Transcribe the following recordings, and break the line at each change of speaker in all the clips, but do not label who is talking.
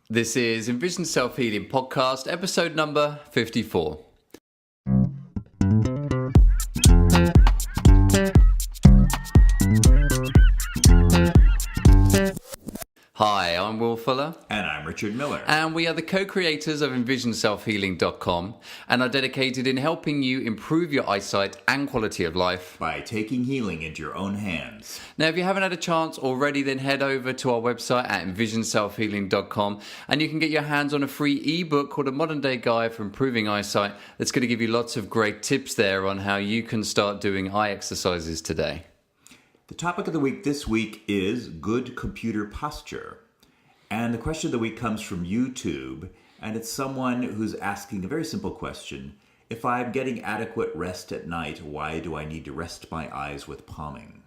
This is Envision Self-Healing Podcast, episode number 54. Hi, I'm Will Fuller.
And I'm Richard Miller.
And we are the co-creators of EnvisionSelfHealing.com and are dedicated in helping you improve your eyesight and quality of life
by taking healing into your own hands.
Now, if you haven't had a chance already, then head over to our website at EnvisionSelfHealing.com and you can get your hands on a free ebook called A Modern Day Guide for Improving Eyesight that's going to give you lots of great tips there on how you can start doing eye exercises today.
The topic of the week this week is good computer posture. And the question of the week comes from YouTube, and it's someone who's asking a very simple question. If I'm getting adequate rest at night, why do I need to rest my eyes with palming?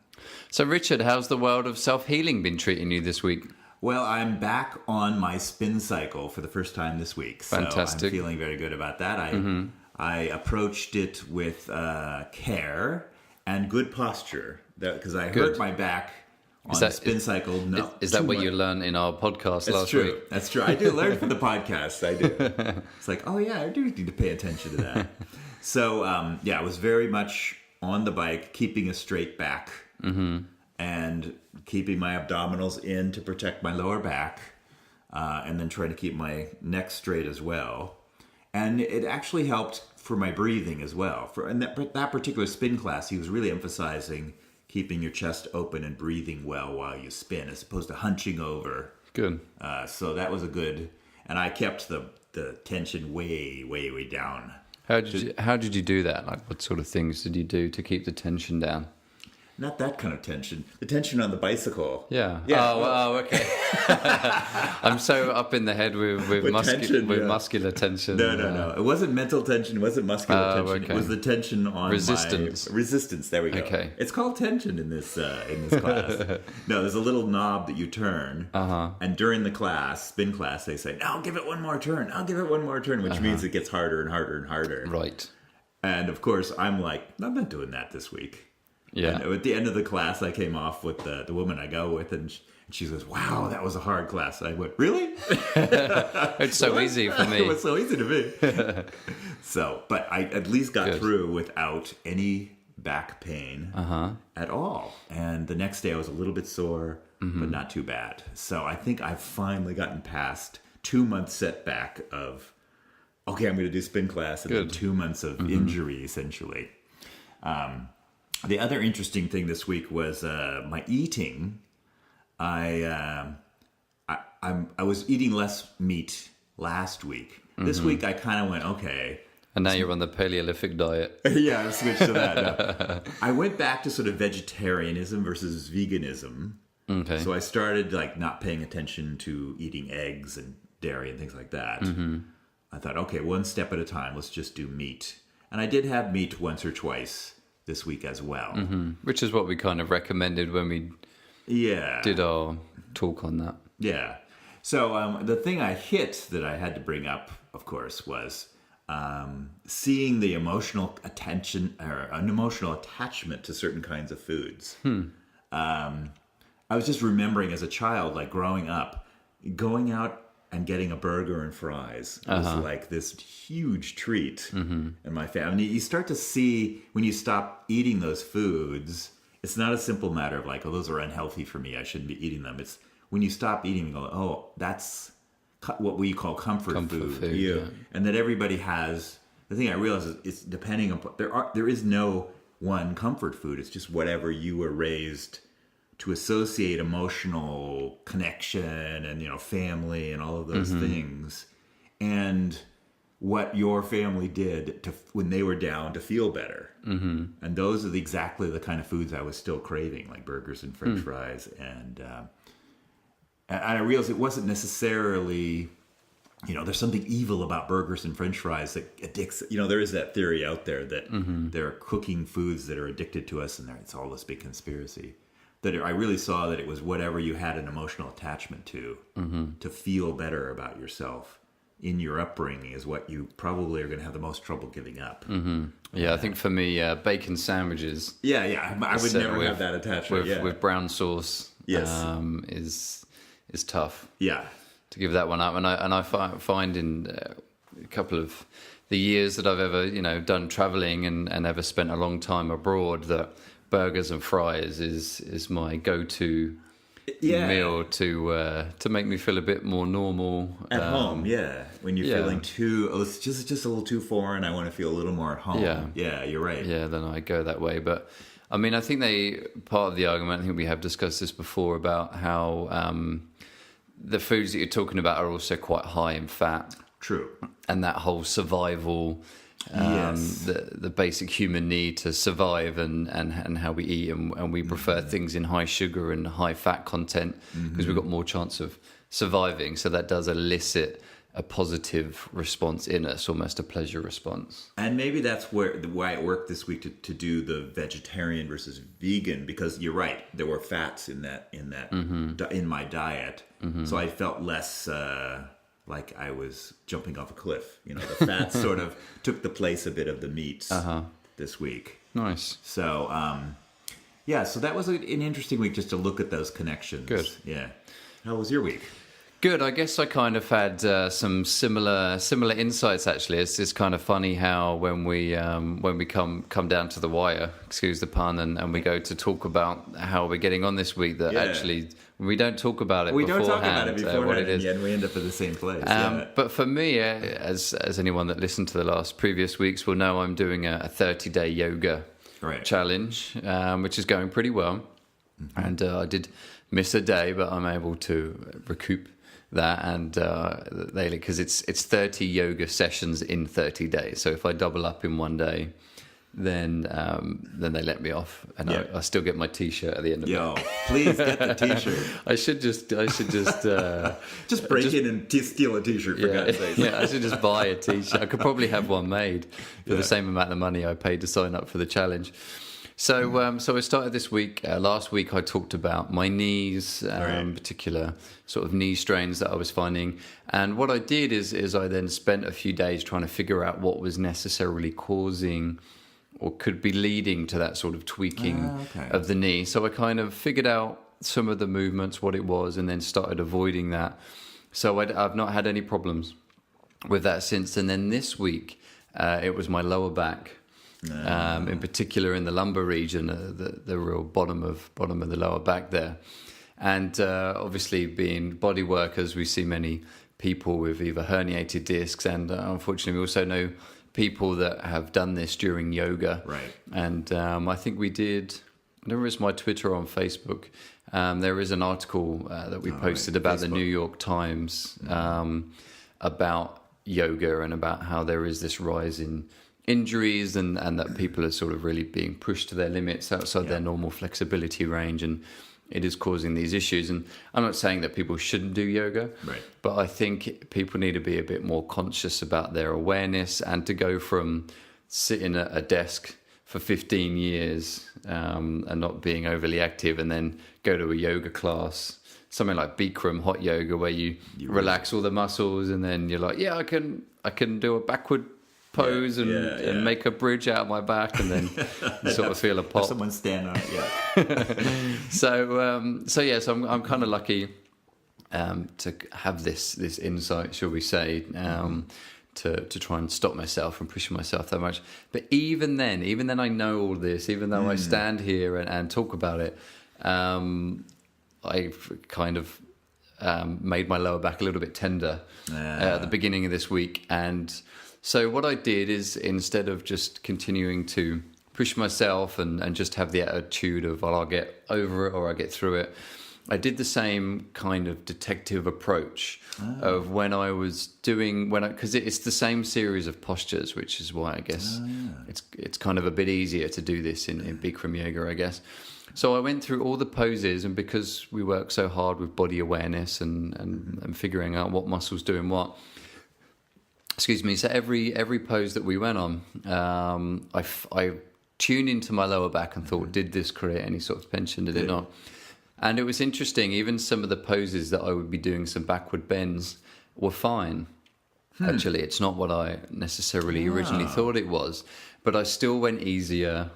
So, Richard, how's the world of self-healing been treating you this week?
Well, I'm back on my spin cycle for the first time this week.
Fantastic.
So I'm feeling very good about that. I approached it with care and good posture. Because I hurt my back on the spin cycle. No,
is that what you learned in our podcast last week?
That's true. I do learn from the podcast. I do. It's like, oh yeah, I do need to pay attention to that. So I was very much on the bike, keeping a straight back and keeping my abdominals in to protect my lower back, and then trying to keep my neck straight as well. And it actually helped for my breathing as well. In that particular spin class, he was really emphasizing keeping your chest open and breathing well while you spin, as opposed to hunching over.
Good.
So that was and I kept the tension way, way, way down.
How did you do that? Like, what sort of things did you do to keep the tension down?
Not that kind of tension. The tension on the bicycle.
Yeah. Oh, okay. I'm so up in the head with muscular tension.
No. It wasn't mental tension. It wasn't muscular tension. Okay. It was the tension on resistance. There we go. Okay. It's called tension in this class. No, there's a little knob that you turn, and during the spin class, they say, "Now give it one more turn. I'll give it one more turn," which means it gets harder and harder and harder.
Right.
And of course, I'm like, I'm not doing that this week. Yeah. And at the end of the class, I came off with the woman I go with, and she goes, "Wow, that was a hard class." I went, "Really?"
It's so easy for me.
It was so easy to me. But I at least got through without any back pain at all. And the next day I was a little bit sore, but not too bad. So I think I've finally gotten past 2 months setback of, okay, I'm going to do spin class, and then 2 months of injury, essentially. The other interesting thing this week was my eating. I was eating less meat last week. This week I kind of went, okay.
And now you're on the Paleolithic diet.
Yeah, I switched to that. No. I went back to sort of vegetarianism versus veganism. Okay. So I started not paying attention to eating eggs and dairy and things like that. I thought, okay, one step at a time. Let's just do meat. And I did have meat once or twice this week as well.
Which is what we kind of recommended when we did our talk on that.
Yeah. So the thing I hit that I had to bring up, of course, was seeing the emotional attention or an emotional attachment to certain kinds of foods. I was just remembering as a child, growing up, going out and getting a burger and fries was like this huge treat in my family. You start to see when you stop eating those foods, it's not a simple matter of oh, those are unhealthy for me, I shouldn't be eating them. It's when you stop eating, you go, oh, that's what we call comfort food. Yeah. And that everybody has. The thing I realize is it's depending on there is no one comfort food. It's just whatever you were raised to associate emotional connection and family and all of those things, and what your family did when they were down to feel better. And those are exactly the kind of foods I was still craving, like burgers and French fries. And I realized it wasn't necessarily, there's something evil about burgers and French fries that addicts. There is that theory out there that there are cooking foods that are addicted to us, and it's all this big conspiracy. That I really saw that it was whatever you had an emotional attachment to feel better about yourself in your upbringing is what you probably are going to have the most trouble giving up.
Yeah, I think for me, bacon sandwiches.
Yeah, I would never have that attachment.
With brown sauce is tough.
Yeah.
give that one up. And I find in a couple of the years that I've ever done traveling and ever spent a long time abroad, that burgers and fries is my go-to meal to make me feel a bit more normal
at home. Yeah, when you're feeling it's just a little too foreign, I want to feel a little more at home. Yeah, you're right.
Yeah, then I go that way. But I mean, I think part of the argument, I think we have discussed this before, about how the foods that you're talking about are also quite high in fat.
True.
And that whole survival, the basic human need to survive and how we eat, and we prefer things in high sugar and high fat content because we've got more chance of surviving. So that does elicit a positive response in us, almost a pleasure response.
And maybe that's why it worked this week to do the vegetarian versus vegan, because you're right, there were fats in my diet, so I felt less like I was jumping off a cliff. The fats sort of took the place a bit of the meats this week.
Nice.
So so that was an interesting week, just to look at those connections.
Good.
Yeah. How was your week?
Good. I guess I kind of had some similar insights, actually. It's just kind of funny how when we come down to the wire, excuse the pun, and we go to talk about how we're getting on this week, that actually we don't talk about it beforehand.
We don't talk about it beforehand,
what it is.
And we end up at the same place.
But for me, as anyone that listened to the previous weeks will know, I'm doing a 30-day yoga challenge, which is going pretty well. And I did miss a day, but I'm able to recoup that, and because it's 30 yoga sessions in 30 days. So if I double up in one day, then they let me off, and I still get my T-shirt at the end of it.
Please get the T-shirt.
I should just
just break in and steal a T-shirt, for God's sake.
I should just buy a T-shirt. I could probably have one made for the same amount of money I paid to sign up for the challenge. So so I started this week. Last week I talked about my knees, particular sort of knee strains that I was finding. And what I did is I then spent a few days trying to figure out what was necessarily causing or could be leading to that sort of tweaking of the knee. So I kind of figured out some of the movements, what it was, and then started avoiding that. So I've not had any problems with that since. And then this week it was my lower back. In particular in the lumbar region, the real bottom of the lower back there. And obviously being body workers, we see many people with either herniated discs, and unfortunately we also know people that have done this during yoga.
Right. And
I think we did, I don't know if it's my Twitter or on Facebook, there is an article that we posted about Facebook. The New York Times about yoga and about how there is this rise in injuries and that people are sort of really being pushed to their limits outside their normal flexibility range, and it is causing these issues. And I'm not saying that people shouldn't do yoga, but I think people need to be a bit more conscious about their awareness, and to go from sitting at a desk for 15 years and not being overly active, and then go to a yoga class, something like Bikram hot yoga, where you relax all the muscles, and then you're like, I can do a backward pose and make a bridge out of my back, and then sort of feel a pop.
Someone stand on it,
So I'm kind of lucky to have this insight, shall we say, to try and stop myself from pushing myself that much. But even then I know all this, even though I stand here and talk about it, I've kind of made my lower back a little bit tender at the beginning of this week. And so what I did is, instead of just continuing to push myself and just have the attitude of, well, I'll get over it or I'll get through it, I did the same kind of detective approach of when I was doing, because it's the same series of postures, which is why I guess it's kind of a bit easier to do this in Bikram yoga, I guess. So I went through all the poses, and because we work so hard with body awareness and figuring out what muscles doing what, so every pose that we went on, I tuned into my lower back and thought, did this create any sort of tension? Did it not? And it was interesting, even some of the poses that I would be doing some backward bends were fine. Actually, it's not what I necessarily originally thought it was, but I still went easier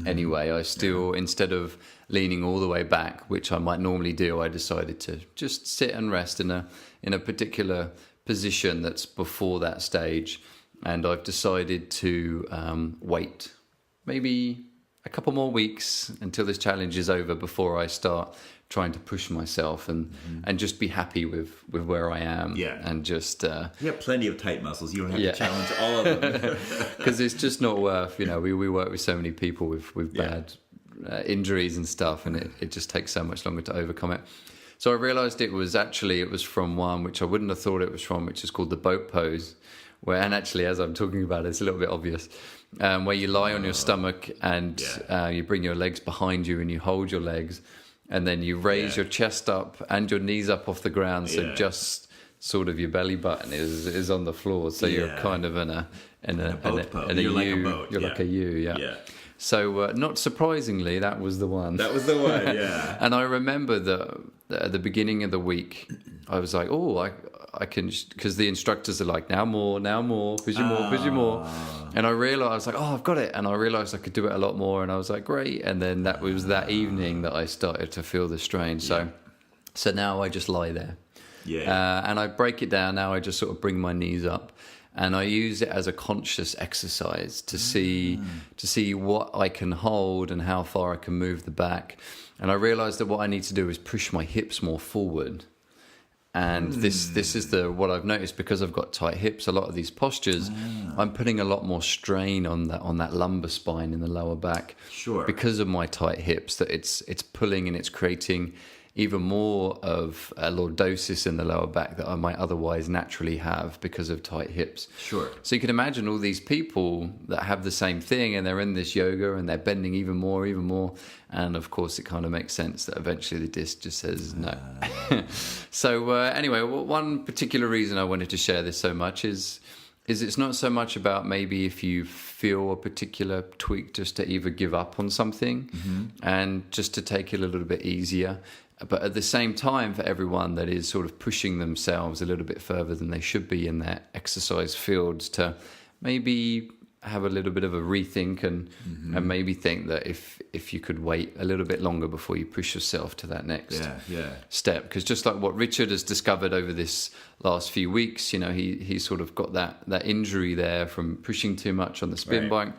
anyway. I still, instead of leaning all the way back, which I might normally do, I decided to just sit and rest in a particular position that's before that stage. And I've decided to wait maybe a couple more weeks until this challenge is over before I start trying to push myself and just be happy with where I am.
Yeah.
And just...
you have plenty of tight muscles. You don't have to challenge all of them.
Because it's just not worth, we work with so many people with bad injuries and stuff, and it just takes so much longer to overcome it. So I realized it was from one which I wouldn't have thought it was from, which is called the boat pose, and actually, as I'm talking about it, it's a little bit obvious, where you lie on your stomach and you bring your legs behind you and you hold your legs, and then you raise your chest up and your knees up off the ground, so just sort of your belly button is on the floor, so you're kind of in a
boat pose.
You're
U.
like a boat. You're like a U, yeah. So not surprisingly, that was the one.
That was the one, yeah.
And I remember that at the beginning of the week, I was like, I can, because the instructors are like, now more, push you more. And I realized, I've got it. And I realized I could do it a lot more. And I was like, great. And then that was that evening that I started to feel the strain. So now I just lie there. And I break it down. Now I just sort of bring my knees up. And I use it as a conscious exercise to see what I can hold and how far I can move the back. And I realized that what I need to do is push my hips more forward. And this is what I've noticed, because I've got tight hips. A lot of these postures, I'm putting a lot more strain on that lumbar spine in the lower back.
Sure.
Because of my tight hips, that it's pulling and it's creating even more of a lordosis in the lower back that I might otherwise naturally have because of tight hips.
Sure.
So you can imagine all these people that have the same thing, and they're in this yoga and they're bending even more. And of course, it kind of makes sense that eventually the disc just says no. So anyway, one particular reason I wanted to share this so much is it's not so much about maybe if you feel a particular tweak, just to either give up on something and just to take it a little bit easier. But at the same time, for everyone that is sort of pushing themselves a little bit further than they should be in their exercise fields, to maybe have a little bit of a rethink and maybe think that if you could wait a little bit longer before you push yourself to that next step. Because just like what Richard has discovered over this last few weeks, he sort of got that injury there from pushing too much on the spin bike.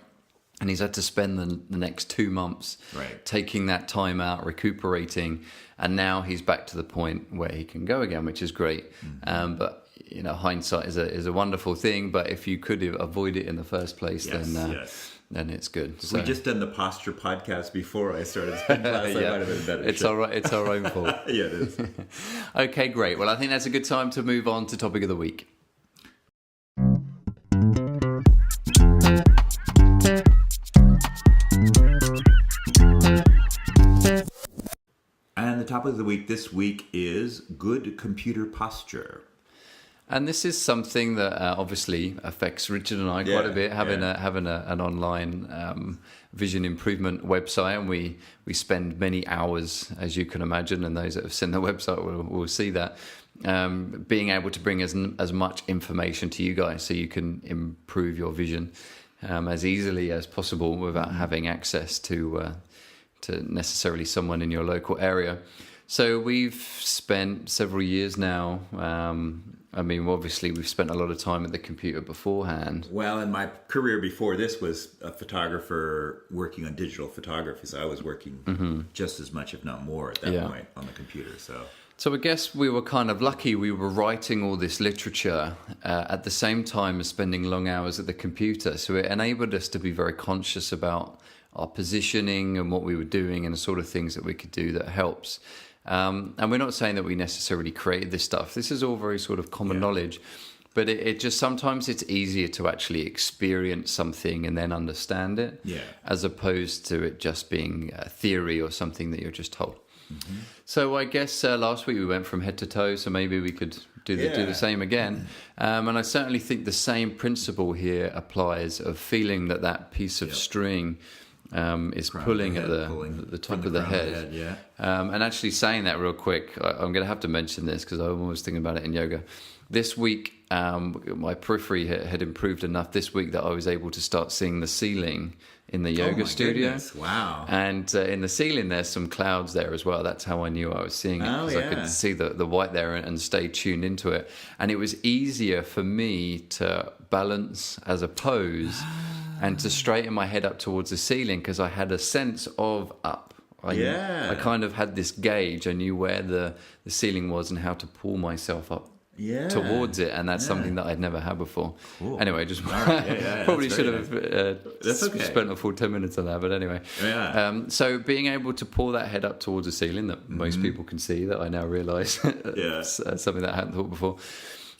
And he's had to spend the next 2 months taking that time out, recuperating. And now he's back to the point where he can go again, which is great. But, hindsight is a wonderful thing. But if you could avoid it in the first place, then it's good.
So we just done the posture podcast before I started spin class. I might have been better.
It's all right. It's our own fault.
Yeah, it is.
Okay, great. Well, I think that's a good time to move on to topic of the week.
And the topic of the week this week is good computer posture.
And this is something that obviously affects Richard and I quite a bit, having an online vision improvement website, and we spend many hours, as you can imagine, and those that have seen the website will see that, being able to bring as much information to you guys so you can improve your vision as easily as possible without having access to necessarily someone in your local area. So we've spent several years now. Obviously we've spent a lot of time at the computer beforehand.
Well, and my career before this was a photographer working on digital photography. So I was working just as much, if not more, at that point on the computer. So
I guess we were kind of lucky. We were writing all this literature at the same time as spending long hours at the computer. So it enabled us to be very conscious about our positioning and what we were doing and the sort of things that we could do that helps. And we're not saying that we necessarily created this stuff. This is all very sort of common knowledge. But it just, sometimes it's easier to actually experience something and then understand it, as opposed to it just being a theory or something that you're just told. So I guess last week we went from head to toe, so maybe we could do the same again. And I certainly think the same principle here applies, of feling that piece of string is pulling at the top of the head. And actually saying that real quick, I'm going to have to mention this because I'm always thinking about it in yoga. this week, my periphery had improved enough this week that I was able to start seeing the ceiling in the yoga studio.
Goodness. Wow.
And in the ceiling, there's some clouds there as well. That's how I knew I was seeing it, because I could see the white there and stay tuned into it. And it was easier for me to balance as a pose and to straighten my head up towards the ceiling, because I had a sense of up. I kind of had this gauge. I knew where the ceiling was and how to pull myself up towards it, and that's something that I'd never had before. Cool. Anyway, just probably should have spent a full 10 minutes on that, but anyway. So being able to pull that head up towards the ceiling that most people can see, that I now realise, something that I hadn't thought before.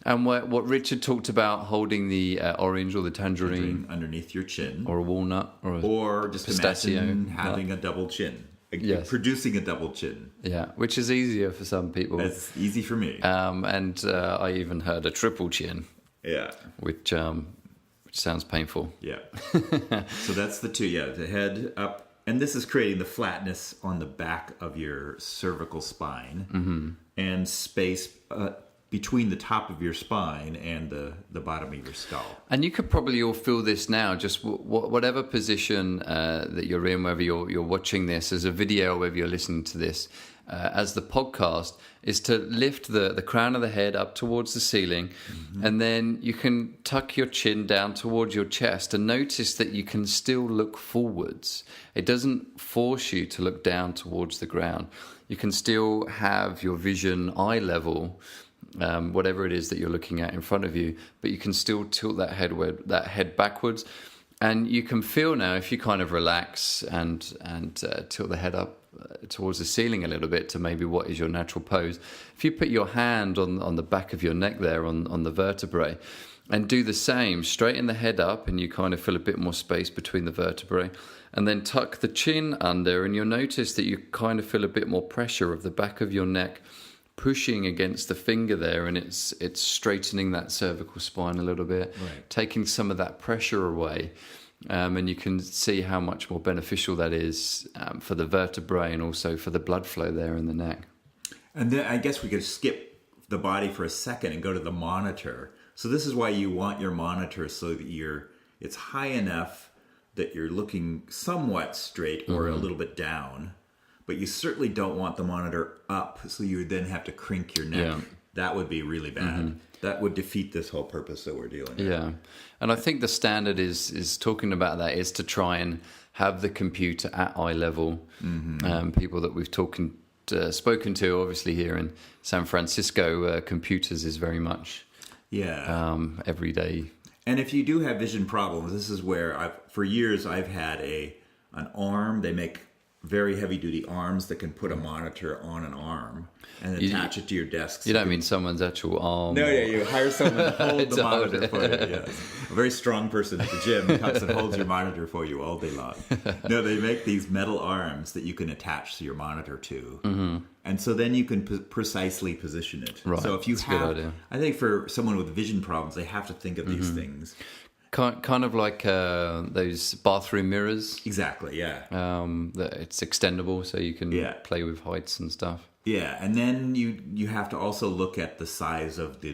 And what Richard talked about, holding the orange or the tangerine
underneath your chin,
or a walnut,
or just pistachio, imagine having a double chin. Producing a double chin.
Yeah, which is easier for some people.
It's easy for me.
And I even heard a triple chin.
Yeah.
Which sounds painful.
Yeah. So that's the two. Yeah, the head up. And this is creating the flatness on the back of your cervical spine and space between the top of your spine and the bottom of your skull. And
you could probably all feel this now, just whatever position that you're in, whether you're watching this as a video or whether you're listening to this as the podcast, is to lift the crown of the head up towards the ceiling, and then you can tuck your chin down towards your chest, and notice that you can still look forwards. It doesn't force you to look down towards the ground. You can still have your vision eye level, whatever it is that you're looking at in front of you, but you can still tilt that head backwards, and you can feel now, if you kind of relax and tilt the head up towards the ceiling a little bit to maybe what is your natural pose. If you put your hand on the back of your neck there on the vertebrae, and do the same, straighten the head up, and you kind of feel a bit more space between the vertebrae, and then tuck the chin under, and you'll notice that you kind of feel a bit more pressure of the back of your neck pushing against the finger there, and it's straightening that cervical spine a little bit, taking some of that pressure away, and you can see how much more beneficial that is for the vertebrae and also for the blood flow there in the neck.
And then I guess we could skip the body for a second and go to the monitor. So this is why you want your monitor, so that it's high enough that you're looking somewhat straight or a little bit down. But you certainly don't want the monitor up, so you would then have to crink your neck. Yeah. That would be really bad. That would defeat this whole purpose that we're dealing with.
Yeah, and I think the standard is talking about that, is to try and have the computer at eye level. People that we've spoken to, obviously here in San Francisco, computers is very much every day.
And if you do have vision problems, this is where for years I've had an arm. They make very heavy-duty arms that can put a monitor on an arm and attach it to your desk.
You don't mean someone's actual arm?
No, you hire someone to hold the monitor for you. Yes. A very strong person at the gym comes and holds your monitor for you all day long. No, they make these metal arms that you can attach to your monitor to. And so then you can precisely position it.
Right.
So if you have, a good idea. I think for someone with vision problems, they have to think of these things.
Kind of like those bathroom mirrors.
Exactly, yeah.
It's extendable, so you can play with heights and stuff.
Yeah, and then you have to also look at the size of the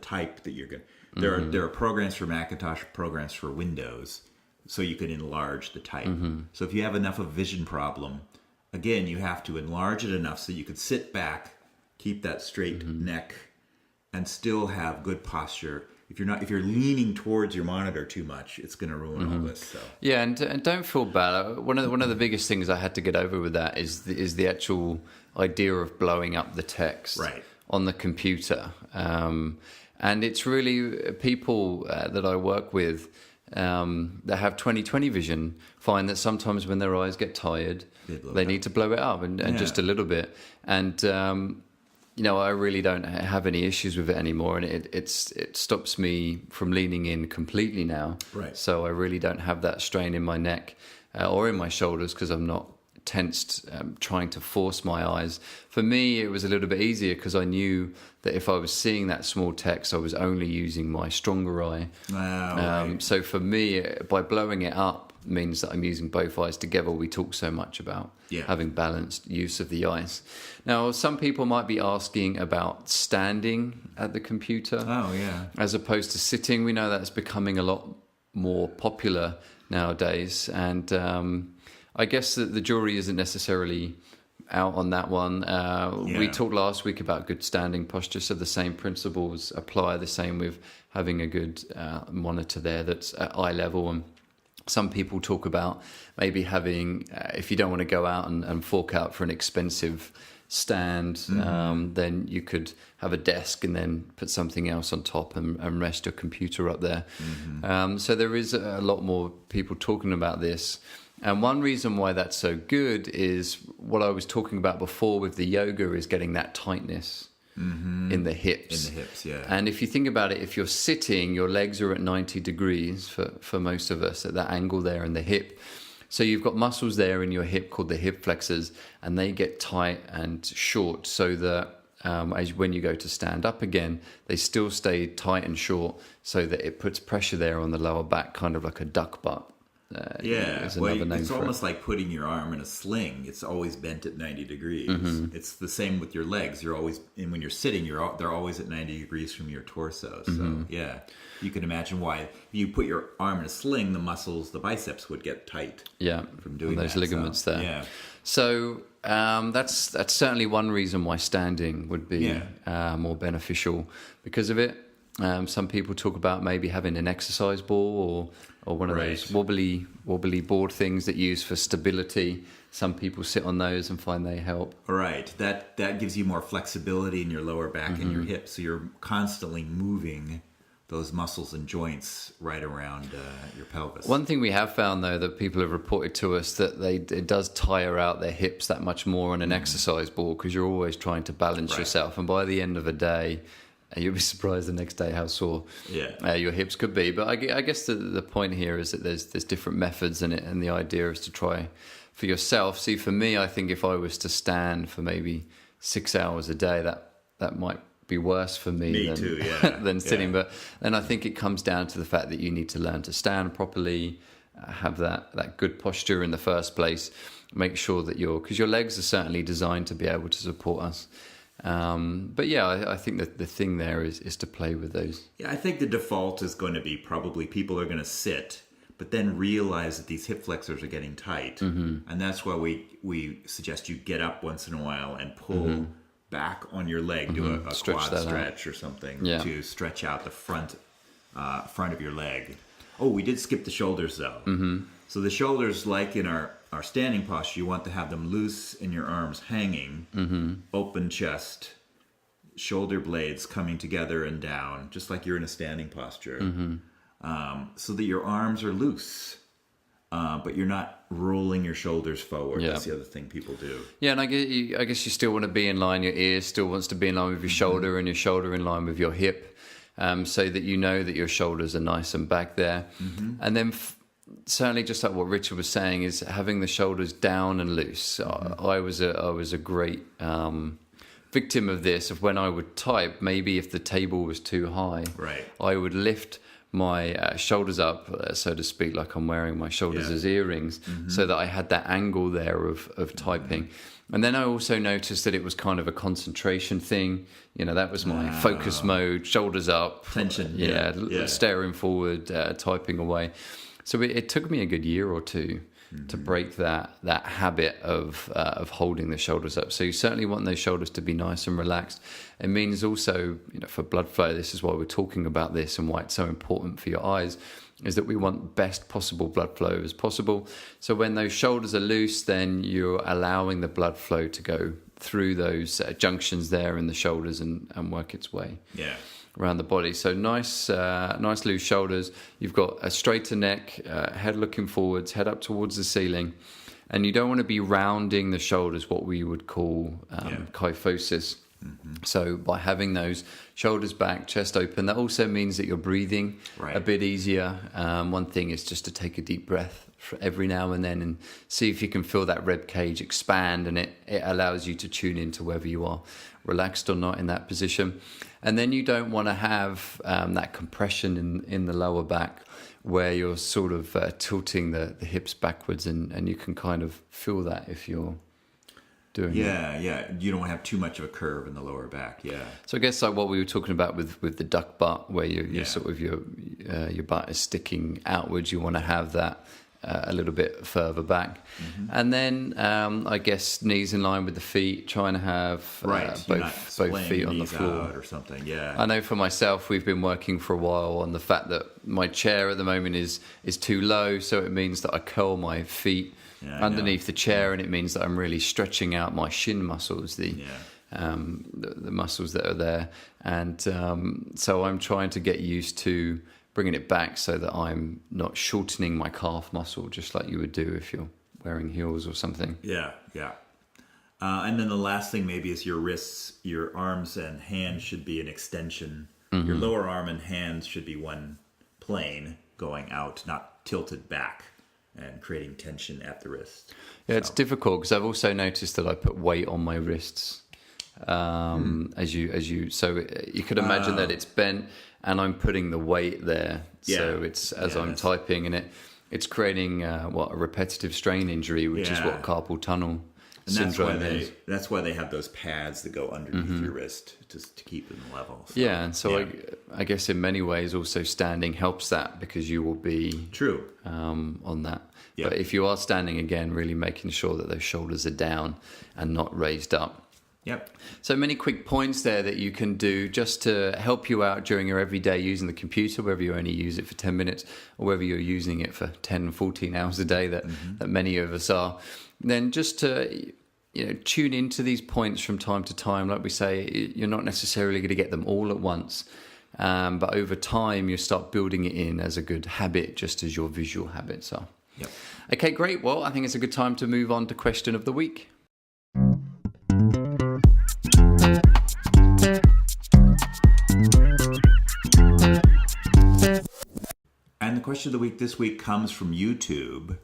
type that you're going to... There are programs for Macintosh, programs for Windows, so you can enlarge the type. So if you have enough of a vision problem, again, you have to enlarge it enough so you could sit back, keep that straight neck, and still have good posture. If you're leaning towards your monitor too much, it's going to ruin all this. So. Yeah,
and don't feel bad. One of the biggest things I had to get over with that is the actual idea of blowing up the text on the computer. And it's really people that I work with that have 20/20 vision find that sometimes when their eyes get tired, they need to blow it up and just a little bit. And I really don't have any issues with it anymore, and it stops me from leaning in completely now.
Right.
So I really don't have that strain in my neck or in my shoulders because I'm not tensed, trying to force my eyes. For me, it was a little bit easier because I knew that if I was seeing that small text, I was only using my stronger eye.
Right.
So for me, by blowing it up means that I'm using both eyes together. We talk so much about having balanced use of the eyes. Now, some people might be asking about standing at the computer as opposed to sitting. We know that's becoming a lot more popular nowadays, and I guess that the jury isn't necessarily out on that one. We talked last week about good standing posture, so the same principles apply. The same with having a good monitor there that's at eye level. And some people talk about maybe having, if you don't want to go out and fork out for an expensive stand, then you could have a desk and then put something else on top and rest your computer up there. So there is a lot more people talking about this. And one reason why that's so good is what I was talking about before with the yoga, is getting that tightness in the hips.
In the hips, yeah.
And if you think about it, if you're sitting, your legs are at 90 degrees for most of us at that angle there in the hip. So you've got muscles there in your hip called the hip flexors, and they get tight and short so that when you go to stand up again, they still stay tight and short so that it puts pressure there on the lower back, kind of like a duck butt. It's
almost like putting your arm in a sling. It's always bent at 90 degrees. It's the same with your legs. You're always, and when you're sitting, they're always at 90 degrees from your torso. So you can imagine why if you put your arm in a sling, the biceps would get tight. From doing
those ligaments there. Yeah. So that's certainly one reason why standing would be more beneficial because of it. Some people talk about maybe having an exercise ball or one of those wobbly board things that you use for stability. Some people sit on those and find they help.
Right. That gives you more flexibility in your lower back and your hips. So you're constantly moving those muscles and joints right around your pelvis.
One thing we have found, though, that people have reported to us that it does tire out their hips that much more on an exercise ball because you're always trying to balance yourself. And by the end of the day, you'll be surprised the next day how sore your hips could be. But I guess the point here is that there's different methods in it, and the idea is to try for yourself. See, for me, I think if I was to stand for maybe 6 hours a day, that might be worse for me than sitting. But then I think it comes down to the fact that you need to learn to stand properly, have that good posture in the first place. Make sure that because your legs are certainly designed to be able to support us. But I think that the thing there is to play with those.
Yeah, I think the default is going to be probably people are going to sit, but then realize that these hip flexors are getting tight. And that's why we suggest you get up once in a while and pull back on your leg, do a quad stretch or something to stretch out the front of your leg. Oh, we did skip the shoulders though. So the shoulders, like in our standing posture, you want to have them loose in your arms hanging, open chest, shoulder blades coming together and down, just like you're in a standing posture, so that your arms are loose, but you're not rolling your shoulders forward. That's the other thing people do. Yeah,
and I guess you still want to be in line. Your ear still wants to be in line with your shoulder, and your shoulder in line with your hip, so that you know that your shoulders are nice and back there. And then certainly, just like what Richard was saying, is having the shoulders down and loose. I was a great victim of this. Of when I would type, maybe if the table was too high, I would lift my shoulders up, so to speak, like I'm wearing my shoulders as earrings, so that I had that angle there of typing. And then I also noticed that it was kind of a concentration thing. That was my focus mode, shoulders up,
tension,
staring forward, typing away. So it took me a good year or two to break that habit of holding the shoulders up. So you certainly want those shoulders to be nice and relaxed. It means also, for blood flow, this is why we're talking about this and why it's so important for your eyes, is that we want best possible blood flow as possible. So when those shoulders are loose, then you're allowing the blood flow to go through those junctions there in the shoulders and work its way around the body. So nice loose shoulders. You've got a straighter neck, head looking forwards, head up towards the ceiling. And you don't want to be rounding the shoulders, what we would call kyphosis. So by having those shoulders back, chest open, that also means that you're breathing a bit easier. One thing is just to take a deep breath every now and then and see if you can feel that rib cage expand, and it allows you to tune into whether you are relaxed or not in that position. And then you don't want to have that compression in the lower back where you're sort of tilting the hips backwards, and you can kind of feel that if you're doing that.
Yeah. You don't want to have too much of a curve in the lower back. Yeah.
So I guess like what we were talking about with the duck butt, where you're sort of your butt is sticking outwards, you want to have that a little bit further back. And then I guess knees in line with the feet, trying to have both feet on the floor
or something. Yeah.
I know for myself, we've been working for a while on the fact that my chair at the moment is too low, so it means that I curl my feet underneath the chair, and it means that I'm really stretching out my shin muscles, the muscles that are there, and so I'm trying to get used to bringing it back so that I'm not shortening my calf muscle, just like you would do if you're wearing heels or something.
Yeah. And then the last thing maybe is your wrists, your arms and hands should be an extension. Your lower arm and hands should be one plane going out, not tilted back and creating tension at the wrist.
Yeah, it's difficult because I've also noticed that I put weight on my wrists. So you could imagine that it's bent and I'm putting the weight there. So it's as I'm typing, and it's creating a repetitive strain injury, which is what carpal tunnel syndrome is.
That's why they have those pads that go underneath your wrist just to keep them level. So,
and so I guess in many ways also standing helps that, because you will be on that. Yep. But if you are standing, again, really making sure that those shoulders are down and not raised up.
Yep.
So many quick points there that you can do just to help you out during your everyday using the computer, whether you only use it for 10 minutes or whether you're using it for 10, 14 hours a day that many of us are. Then just to tune into these points from time to time. Like we say, you're not necessarily going to get them all at once, but over time you start building it in as a good habit, just as your visual habits are.
Yep.
Okay, great. Well, I think it's a good time to move on to question of the week.
And the question of the week this week comes from YouTube,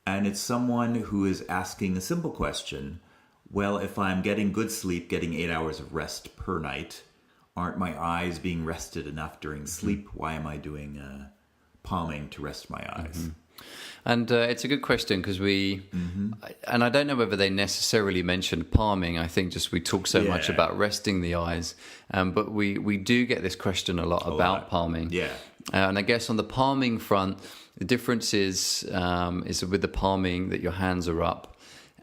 and it's someone who is asking a simple question. Well, if I'm getting good sleep, getting 8 hours of rest per night, aren't my eyes being rested enough during sleep? Why am I doing palming to rest my eyes?
And it's a good question because and I don't know whether they necessarily mentioned palming. I think just we talk so much about resting the eyes, but we do get this question a lot about palming. Yeah. And I guess on the palming front, the difference is with the palming that your hands are up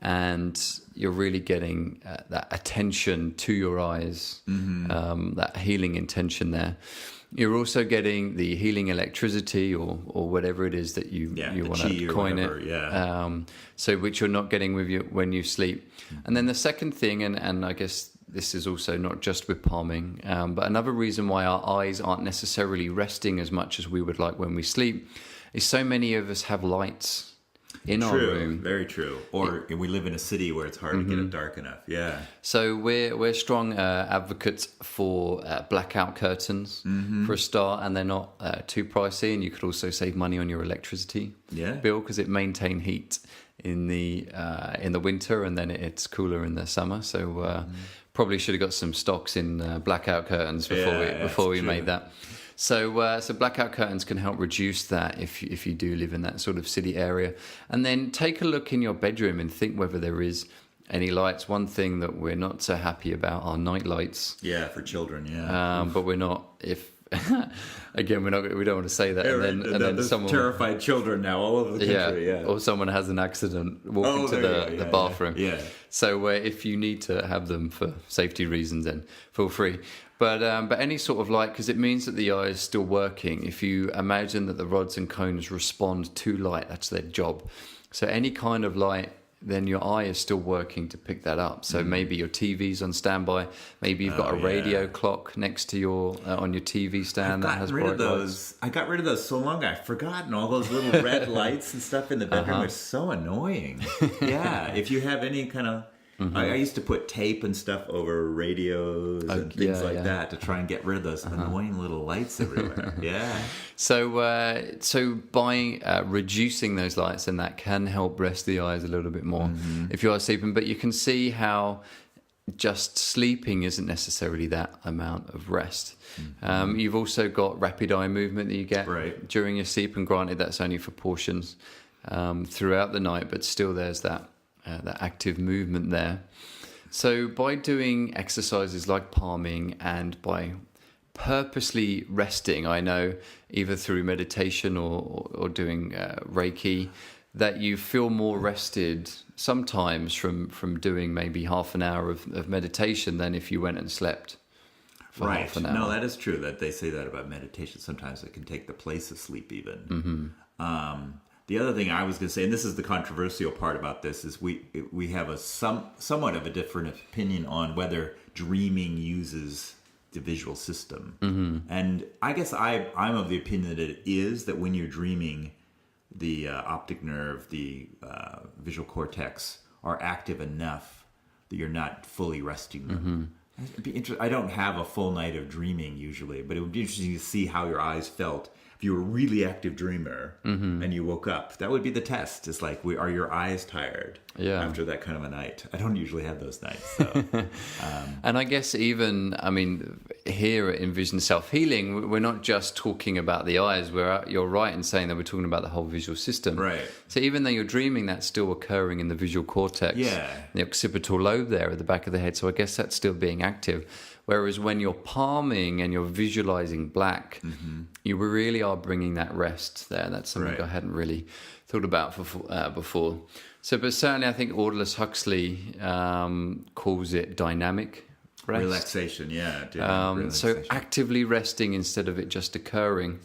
and you're really getting that attention to your eyes, that healing intention there. You're also getting the healing electricity or whatever it is that you want to coin it. So which you're not getting with you when you sleep. And then the second thing, and I guess this is also not just with palming, but another reason why our eyes aren't necessarily resting as much as we would like when we sleep is so many of us have lights in our room. Very true.
Or we live in a city where it's hard to get it dark enough. Yeah.
So we're strong advocates for blackout curtains for a start, and they're not too pricey, and you could also save money on your electricity bill because it maintains heat in the winter, and then it's cooler in the summer. So probably should have got some stocks in blackout curtains before we made that. So blackout curtains can help reduce that if you do live in that sort of city area. And then take a look in your bedroom and think whether there is any lights. One thing that we're not so happy about are night lights.
Yeah, for children,
but we're not, again, we don't want to say that. And then someone,
terrified children now all over the country.
Or someone has an accident walking to the bathroom. Yeah. So if you need to have them for safety reasons, then feel free. But any sort of light, because it means that the eye is still working. If you imagine that the rods and cones respond to light, that's their job. So any kind of light, then your eye is still working to pick that up. So maybe your TV's on standby. Maybe you've got a radio clock next to your on your TV stand that has bright lights.
I got rid of those so long ago. I've forgotten all those little red lights and stuff in the bedroom. It's so annoying. If you have any kind of I used to put tape and stuff over radios and things like that to try and get rid of those annoying little lights everywhere. Yeah.
So by reducing those lights, and that can help rest the eyes a little bit more if you are sleeping. But you can see how just sleeping isn't necessarily that amount of rest. You've also got rapid eye movement that you get during your sleep, and granted that's only for portions throughout the night, but still there's that active movement there. So by doing exercises like palming and by purposely resting, I know either through meditation or doing Reiki, that you feel more rested sometimes from doing maybe half an hour of meditation than if you went and slept for half an hour.
No, that is true. That they say that about meditation. Sometimes it can take the place of sleep even. The other thing I was going to say, and this is the controversial part about this, is we have a somewhat of a different opinion on whether dreaming uses the visual system. And I guess I'm of the opinion that it is, that when you're dreaming, the optic nerve, the visual cortex are active enough that you're not fully resting them. It'd be I don't have a full night of dreaming usually, but it would be interesting to see how your eyes felt if you were a really active dreamer and you woke up. That would be the test. It's like, are your eyes tired after that kind of a night? I don't usually have those nights. So.
And I guess even, here at Envision Self-Healing, we're not just talking about the eyes. You're right in saying that we're talking about the whole visual system.
Right.
So even though you're dreaming, that's still occurring in the visual cortex.
Yeah.
The occipital lobe there at the back of the head. So I guess that's still being active. Whereas when you're palming and you're visualizing black, you really are bringing that rest there. That's something I hadn't really thought about before. So, but certainly I think Aldous Huxley calls it dynamic rest.
Relaxation, yeah.
Relaxation. So actively resting instead of it just occurring.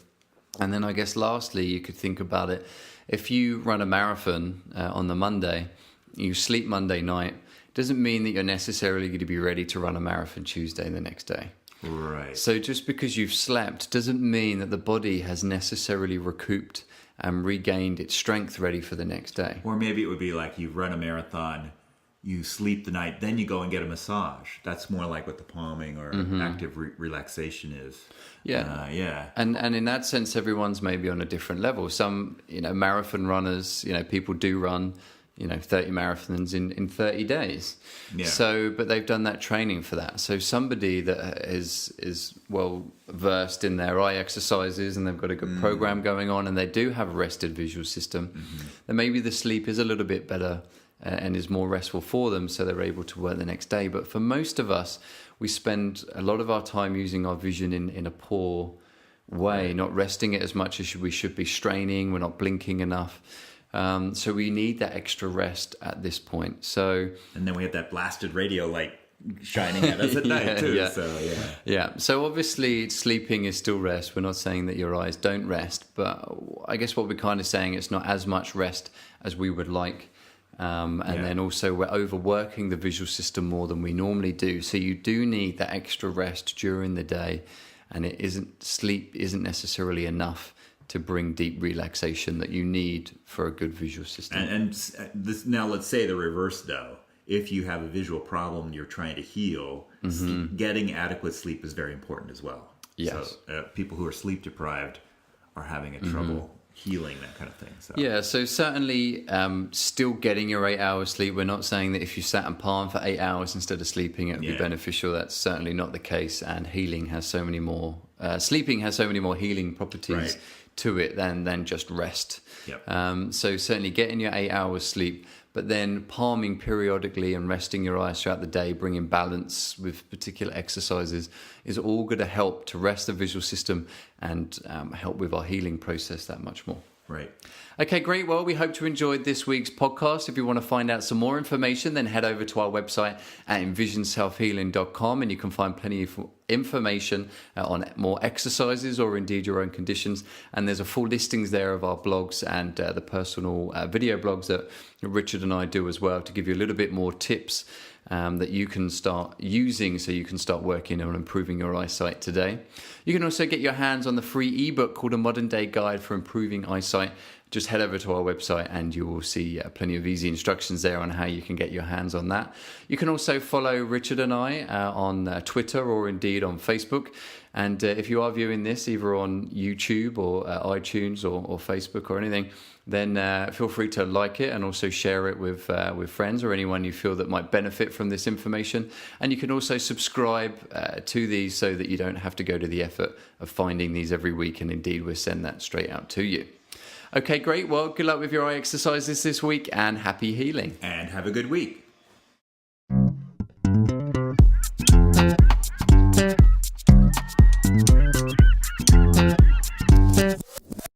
And then I guess lastly, you could think about it. If you run a marathon on the Monday, you sleep Monday night, doesn't mean that you're necessarily going to be ready to run a marathon Tuesday the next day.
Right.
So just because you've slept doesn't mean that the body has necessarily recouped and regained its strength ready for the next day.
Or maybe it would be like you run a marathon, you sleep the night, then you go and get a massage. That's more like what the palming or active relaxation is.
Yeah. And in that sense, everyone's maybe on a different level. Some, marathon runners, people do run 30 marathons in 30 days. Yeah. So, but they've done that training for that. So somebody that is well versed in their eye exercises and they've got a good program going on and they do have a rested visual system, then maybe the sleep is a little bit better and is more restful for them, so they're able to work the next day. But for most of us, we spend a lot of our time using our vision in a poor way, not resting it as much as we should be, straining, we're not blinking enough. So we need that extra rest at this point. So,
and then we have that blasted radio light shining at us at night too.
Yeah. So obviously sleeping is still rest. We're not saying that your eyes don't rest, but I guess what we're kind of saying, it's not as much rest as we would like. Then also we're overworking the visual system more than we normally do. So you do need that extra rest during the day, and sleep isn't necessarily enough to bring deep relaxation that you need for a good visual system.
And this, now let's say the reverse though. If you have a visual problem you're trying to heal, getting adequate sleep is very important as well.
Yes.
So people who are sleep deprived are having a trouble healing, that kind of thing. So.
Yeah, so certainly still getting your 8 hours sleep. We're not saying that if you sat and palmed for 8 hours instead of sleeping, it would be beneficial. That's certainly not the case. And healing has so many more, sleeping has so many more healing properties to it than just rest.
Yep.
So certainly getting your 8 hours sleep, but then palming periodically and resting your eyes throughout the day, bringing balance with particular exercises is all going to help to rest the visual system and help with our healing process that much more.
Right.
Okay, great. Well, we hope you enjoyed this week's podcast. If you want to find out some more information, then head over to our website at envisionselfhealing.com, and you can find plenty of information on more exercises or indeed your own conditions. And there's a full listings there of our blogs and the personal video blogs that Richard and I do as well, to give you a little bit more tips that you can start using so you can start working on improving your eyesight today. You can also get your hands on the free ebook called A Modern Day Guide for Improving Eyesight. Just head over to our website and you will see plenty of easy instructions there on how you can get your hands on that. You can also follow Richard and I on Twitter or indeed on Facebook. And if you are viewing this either on YouTube or iTunes or Facebook or anything, then feel free to like it and also share it with friends or anyone you feel that might benefit from this information. And you can also subscribe to these so that you don't have to go to the effort of finding these every week. And indeed, we'll send that straight out to you. Okay, great. Well, good luck with your eye exercises this week and happy healing.
And have a good week.